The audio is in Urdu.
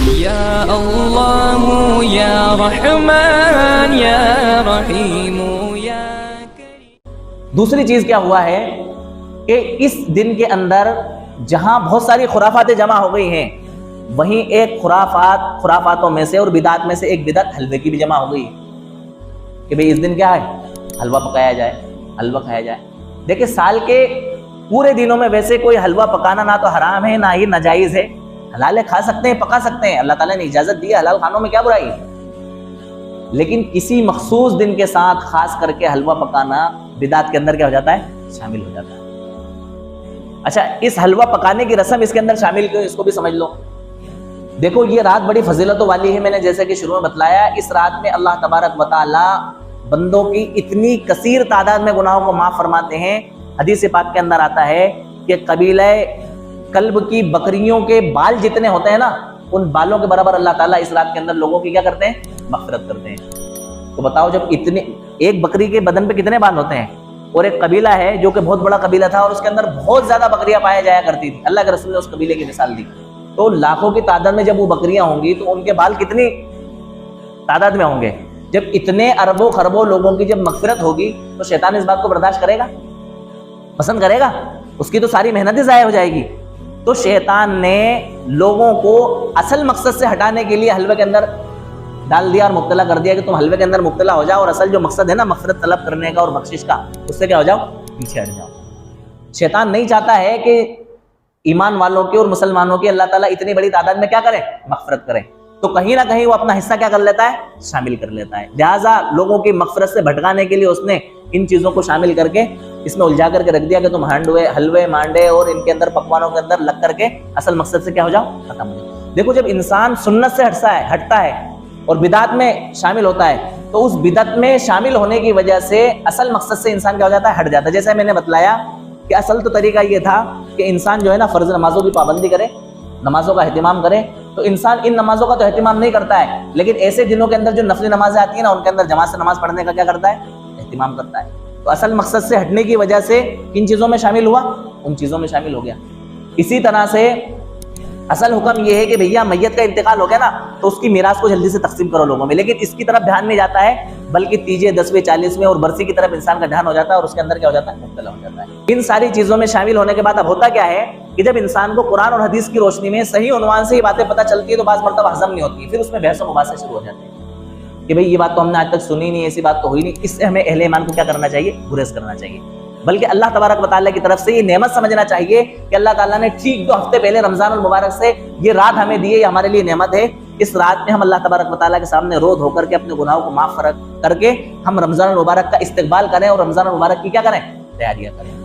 یا اللہ یا رحمان یا رحیم یا کریم۔ دوسری چیز کیا ہوا ہے کہ اس دن کے اندر جہاں بہت ساری خرافاتیں جمع ہو گئی ہیں، وہیں ایک خرافاتوں میں سے اور بدعات میں سے ایک بدعت حلوے کی بھی جمع ہو گئی کہ بھئی اس دن کیا ہے، حلوہ پکایا جائے، حلوہ کھایا جائے۔ دیکھیں سال کے پورے دنوں میں ویسے کوئی حلوہ پکانا نہ تو حرام ہے نہ ہی ناجائز ہے، حلال ہے، کھا سکتے ہیں، پکا سکتے ہیں، اللہ تعالیٰ نے اجازت دی ہے، حلال کھانوں میں کیا برائی ہے۔ لیکن کسی مخصوص دن کے ساتھ خاص کر کے حلوہ پکانا بدعات کے اندر کیا ہو جاتا ہے، شامل ہو جاتا ہے۔ اچھا، اس حلوہ پکانے کی رسم اس کے اندر شامل کیوں، اس کو بھی سمجھ لو۔ دیکھو یہ رات بڑی فضیلتوں والی ہے، میں نے جیسے کہ شروع میں بتلایا، اس رات میں اللہ تبارک و تعالی بندوں کی اتنی کثیر تعداد میں گناہوں کو معاف فرماتے ہیں۔ حدیث پاک کے اندر آتا ہے کہ قبیلہ کلب کی بکریوں کے بال جتنے ہوتے ہیں نا، ان بالوں کے برابر اللہ تعالیٰ اس رات کے اندر لوگوں کی کیا کرتے ہیں، مغفرت کرتے ہیں۔ تو بتاؤ جب اتنے، ایک بکری کے بدن پہ کتنے بال ہوتے ہیں، اور ایک قبیلہ ہے جو کہ بہت بڑا قبیلہ تھا اور اس کے اندر بہت زیادہ بکریاں پایا جایا کرتی تھی، اللہ کے رسول نے اس قبیلے کی مثال دی، تو لاکھوں کی تعداد میں جب وہ بکریاں ہوں گی تو ان کے بال کتنی تعداد میں ہوں گے۔ جب اتنے اربوں خربوں لوگوں کی جب مغفرت ہوگی تو شیطان اس بات کو برداشت کرے گا، پسند کرے گا؟ اس کی تو ساری محنت ہی ضائع ہو جائے گی۔ تو شیطان نے لوگوں کو اصل مقصد سے ہٹانے کے لیے حلوے کے اندر ڈال دیا اور مبتلا کر دیا کہ تم حلوے کے اندر مبتلا ہو جاؤ، اور اصل جو مقصد ہے نا مغفرت طلب کرنے کا اور بخشش کا، اس سے کیا ہو جاؤ، پیچھے ہٹ جاؤ۔ شیطان نہیں چاہتا ہے کہ ایمان والوں کی اور مسلمانوں کی اللہ تعالیٰ اتنی بڑی تعداد میں کیا کرے، مغفرت کرے، تو کہیں نہ کہیں وہ اپنا حصہ کیا کر لیتا ہے، شامل کر لیتا ہے۔ لہٰذا لوگوں کی مغفرت سے بھٹکانے کے لیے اس نے ان چیزوں کو شامل کر کے اس میں الجھا کر کے رکھ دیا کہ تم حلوے مانڈے اور ان کے اندر پکوانوں کے اندر لگ کر کے اصل مقصد سے کیا ہو جاؤ، ختم ہو جاؤ۔ دیکھو جب انسان سنت سے ہٹتا ہے اور بدعت میں شامل ہوتا ہے تو اس بدعت میں شامل ہونے کی وجہ سے اصل مقصد سے انسان کیا ہو جاتا ہے، ہٹ جاتا ہے۔ جیسے میں نے بتلایا کہ اصل تو طریقہ یہ تھا کہ انسان جو ہے نا فرض نمازوں کی پابندی کرے، نمازوں کا اہتمام کرے، تو انسان ان نمازوں کا تو اہتمام نہیں کرتا ہے، لیکن ایسے دنوں کے اندر جو نفلی نمازیں آتی ہیں نا ان کے اندر جماعت سے نماز پڑھنے کا کیا کرتا ہے، اہتمام کرتا ہے۔ تو اصل مقصد سے ہٹنے کی وجہ سے کن چیزوں میں شامل ہوا، ان چیزوں میں شامل ہو گیا۔ اسی طرح سے اصل حکم یہ ہے کہ بھیا میت کا انتقال ہو گیا نا تو اس کی میراث کو جلدی سے تقسیم کرو لوگوں میں، لیکن اس کی طرف دھیان نہیں جاتا ہے، بلکہ تیجے 10ویں 40ویں اور برسی کی طرف انسان کا دھیان ہو جاتا ہے اور اس کے اندر کیا ہو جاتا ہے، مبتلا ہو جاتا ہے۔ ان ساری چیزوں میں شامل ہونے کے بعد اب ہوتا کیا ہے کہ جب انسان کو قرآن اور حدیث کی روشنی میں صحیح عنوان سے یہ باتیں پتہ چلتی ہے تو بعض مرتبہ ہضم نہیں ہوتی، پھر اس میں بحث و مباحثے شروع ہو جاتے ہیں کہ بھئی یہ بات تو ہم نے آج تک سنی نہیں، ایسی بات تو ہوئی نہیں۔ اس سے ہمیں اہل ایمان کو کیا کرنا چاہیے، گریز کرنا چاہیے، بلکہ اللہ تبارک و تعالیٰ کی طرف سے یہ نعمت سمجھنا چاہیے کہ اللہ تعالیٰ نے ٹھیک 2 ہفتے پہلے رمضان المبارک سے یہ رات ہمیں دی ہے، یہ ہمارے لیے نعمت ہے۔ اس رات میں ہم اللہ تبارک و تعالیٰ کے سامنے رو دھو کر کے اپنے گناہوں کو معاف کر کے ہم رمضان المبارک کا استقبال کریں اور رمضان المبارک کی کیا کریں، تیاریاں کریں۔